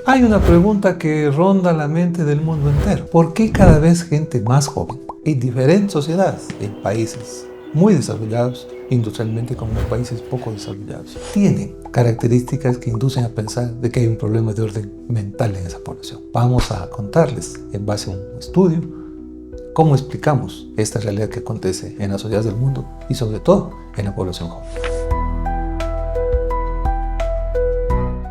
Hay una pregunta que ronda la mente del mundo entero. ¿Por qué cada vez gente más joven, en diferentes sociedades, en países muy desarrollados, industrialmente como en países poco desarrollados, tienen características que inducen a pensar de que hay un problema de orden mental en esa población? Vamos a contarles, en base a un estudio, cómo explicamos esta realidad que acontece en las sociedades del mundo y sobre todo en la población joven.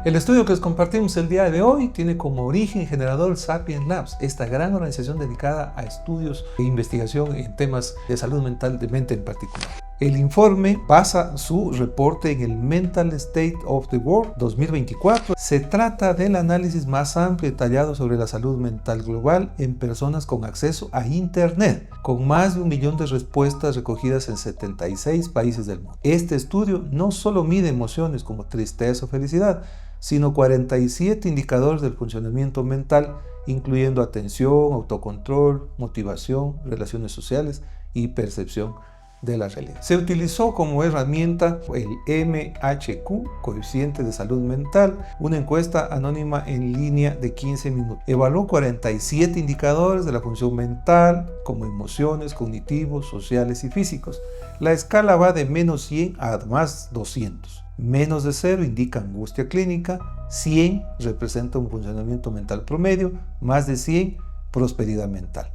El estudio que les compartimos el día de hoy tiene como origen generador Sapiens Labs, esta gran organización dedicada a estudios e investigación en temas de salud mental de mente en particular. El informe basa su reporte en el Mental State of the World 2024. Se trata del análisis más amplio y detallado sobre la salud mental global en personas con acceso a Internet, con más de 1 millón de respuestas recogidas en 76 países del mundo. Este estudio no solo mide emociones como tristeza o felicidad, sino 47 indicadores del funcionamiento mental, incluyendo atención, autocontrol, motivación, relaciones sociales y percepción de la realidad. Se utilizó como herramienta el MHQ, coeficiente de salud mental, una encuesta anónima en línea de 15 minutos. Evaluó 47 indicadores de la función mental, como emociones, cognitivos, sociales y físicos. La escala va de menos 100 a más 200. Menos de 0 indica angustia clínica, 100 representa un funcionamiento mental promedio, más de 100 prosperidad mental.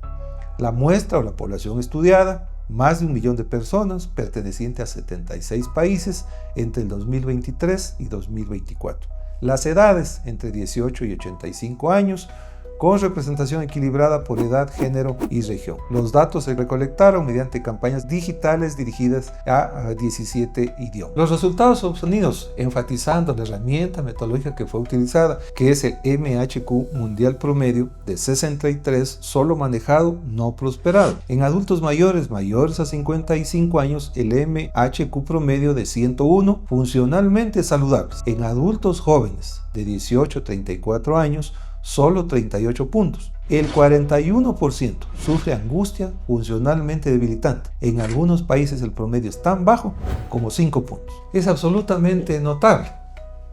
La muestra o la población estudiada, más de 1 millón de personas perteneciente a 76 países entre el 2023 y 2024. Las edades entre 18 y 85 años, con representación equilibrada por edad, género y región. Los datos se recolectaron mediante campañas digitales dirigidas a 17 idiomas. Los resultados obtenidos, enfatizando la herramienta metodológica que fue utilizada, que es el MHQ Mundial Promedio de 63, solo manejado, no prosperado. En adultos mayores a 55 años, el MHQ Promedio de 101, funcionalmente saludables. En adultos jóvenes de 18 a 34 años, solo 38 puntos. El 41% sufre angustia funcionalmente debilitante. En algunos países el promedio es tan bajo como 5 puntos. Es absolutamente notable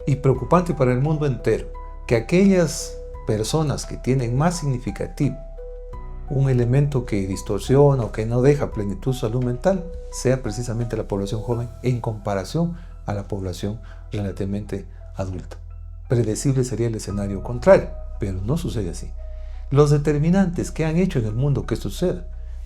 y preocupante para el mundo entero que aquellas personas que tienen más significativo un elemento que distorsiona o que no deja plenitud su salud mental sea precisamente la población joven en comparación a la población relativamente adulta. Predecible sería el escenario contrario, pero no sucede así. Los determinantes que han hecho en el mundo que esto suceda,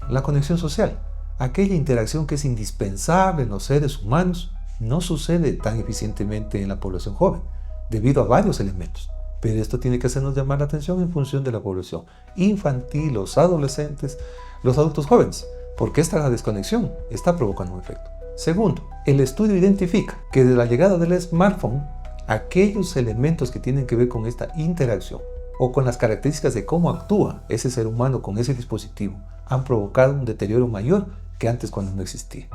la conexión social, aquella interacción que es indispensable en los seres humanos, no sucede tan eficientemente en la población joven, debido a varios elementos. Pero esto tiene que hacernos llamar la atención en función de la población infantil, los adolescentes, los adultos jóvenes, porque esta desconexión está provocando un efecto. Segundo, el estudio identifica que desde la llegada del smartphone, aquellos elementos que tienen que ver con esta interacción o con las características de cómo actúa ese ser humano con ese dispositivo han provocado un deterioro mayor que antes cuando no existía.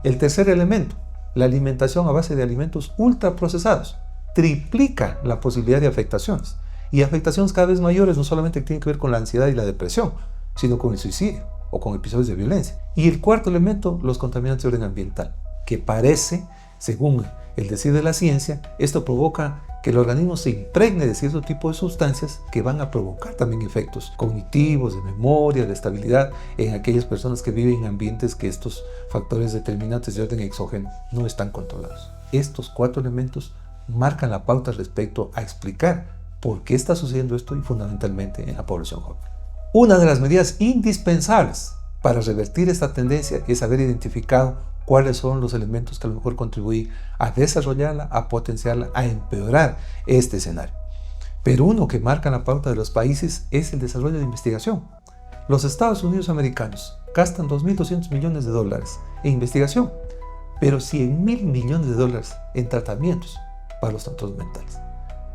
El tercer elemento, la alimentación a base de alimentos ultraprocesados, triplica la posibilidad de afectaciones y afectaciones cada vez mayores, no solamente tienen que ver con la ansiedad y la depresión, sino con el suicidio o con episodios de violencia. Y el cuarto elemento, los contaminantes de orden ambiental, que parece, según el decir de la ciencia, esto provoca que el organismo se impregne de cierto tipo de sustancias que van a provocar también efectos cognitivos, de memoria, de estabilidad en aquellas personas que viven en ambientes que estos factores determinantes de orden exógeno no están controlados. Estos 4 elementos marcan la pauta respecto a explicar por qué está sucediendo esto y fundamentalmente en la población joven. Una de las medidas indispensables para revertir esta tendencia es haber identificado cuáles son los elementos que a lo mejor contribuyen a desarrollarla, a potenciarla, a empeorar este escenario. Pero uno que marca la pauta de los países es el desarrollo de investigación. Los Estados Unidos americanos gastan 2.200 millones de dólares en investigación, pero 100.000 millones de dólares en tratamientos para los trastornos mentales.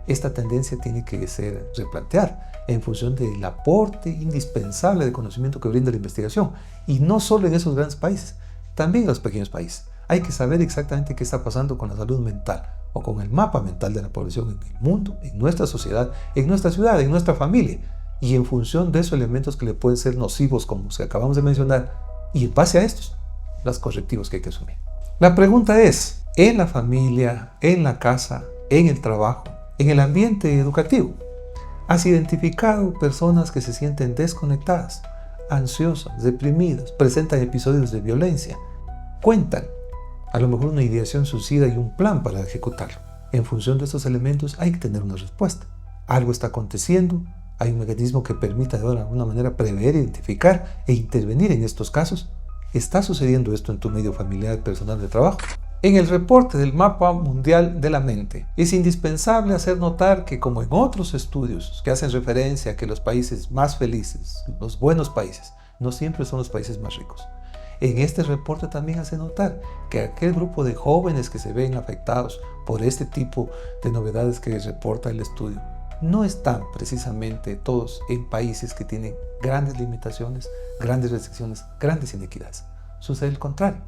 Esta tendencia tiene que ser replanteada en función del aporte indispensable de conocimiento que brinda la investigación, y no solo en esos grandes países, también en los pequeños países. Hay que saber exactamente qué está pasando con la salud mental o con el mapa mental de la población en el mundo, en nuestra sociedad, en nuestra ciudad, en nuestra familia, y en función de esos elementos que le pueden ser nocivos como los que acabamos de mencionar, y en base a estos, los correctivos que hay que asumir. La pregunta es, en la familia, en la casa, en el trabajo, en el ambiente educativo, Has identificado personas que se sienten desconectadas, ansiosas, deprimidas, presentan episodios de violencia. Cuentan, a lo mejor, una ideación suicida y un plan para ejecutarlo. En función de estos elementos hay que tener una respuesta. Algo está aconteciendo, hay un mecanismo que permita de alguna manera prever, identificar e intervenir en estos casos. ¿Está sucediendo esto en tu medio familiar, personal, de trabajo? En el reporte del Mapa Mundial de la Mente, es indispensable hacer notar que, como en otros estudios que hacen referencia a que los países más felices, los buenos países, no siempre son los países más ricos, en este reporte también hace notar que aquel grupo de jóvenes que se ven afectados por este tipo de novedades que reporta el estudio, no están precisamente todos en países que tienen grandes limitaciones, grandes restricciones, grandes inequidades. Sucede el contrario.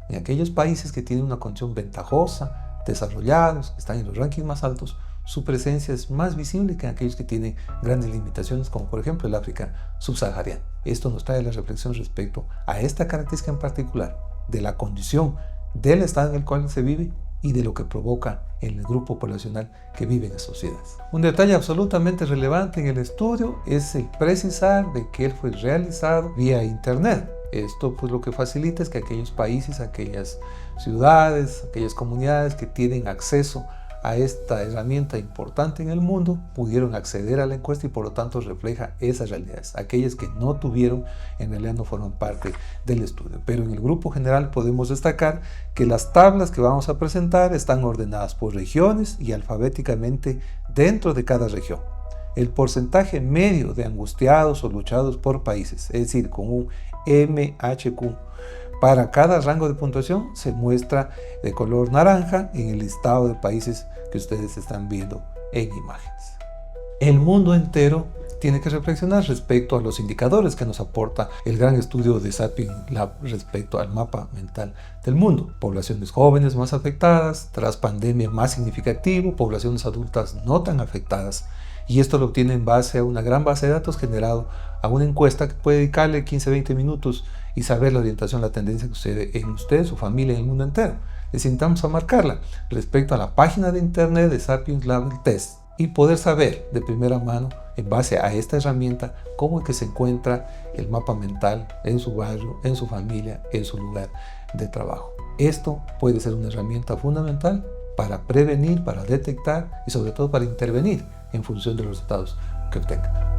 En aquellos países que tienen una condición ventajosa, desarrollados, que están en los rankings más altos, su presencia es más visible que en aquellos que tienen grandes limitaciones, como por ejemplo el África subsahariana. Esto nos trae la reflexión respecto a esta característica en particular, de la condición del estado en el cual se vive y de lo que provoca en el grupo poblacional que vive en las sociedades. Un detalle absolutamente relevante en el estudio es el precisar de que él fue realizado vía internet. Esto pues lo que facilita es que aquellos países, aquellas ciudades, aquellas comunidades que tienen acceso a esta herramienta importante en el mundo pudieron acceder a la encuesta y por lo tanto refleja esas realidades. Aquellas que no tuvieron en realidad no forman parte del estudio, pero en el grupo general podemos destacar que las tablas que vamos a presentar están ordenadas por regiones y alfabéticamente dentro de cada región. El porcentaje medio de angustiados o luchados por países, es decir, con un MHQ, para cada rango de puntuación se muestra de color naranja en el listado de países que ustedes están viendo en imágenes. El mundo entero tiene que reflexionar respecto a los indicadores que nos aporta el gran estudio de Sapien Lab respecto al mapa mental del mundo. Poblaciones jóvenes más afectadas, tras pandemia más significativo, poblaciones adultas no tan afectadas. Y esto lo obtiene en base a una gran base de datos generado a una encuesta que puede dedicarle 15-20 minutos y saber la orientación, la tendencia que sucede en usted, su familia, en el mundo entero. Les invitamos a marcarla respecto a la página de internet de Sapien Lab Test y poder saber de primera mano, en base a esta herramienta, cómo es que se encuentra el mapa mental en su barrio, en su familia, en su lugar de trabajo. Esto puede ser una herramienta fundamental para prevenir, para detectar y sobre todo para intervenir en función de los resultados que obtengan.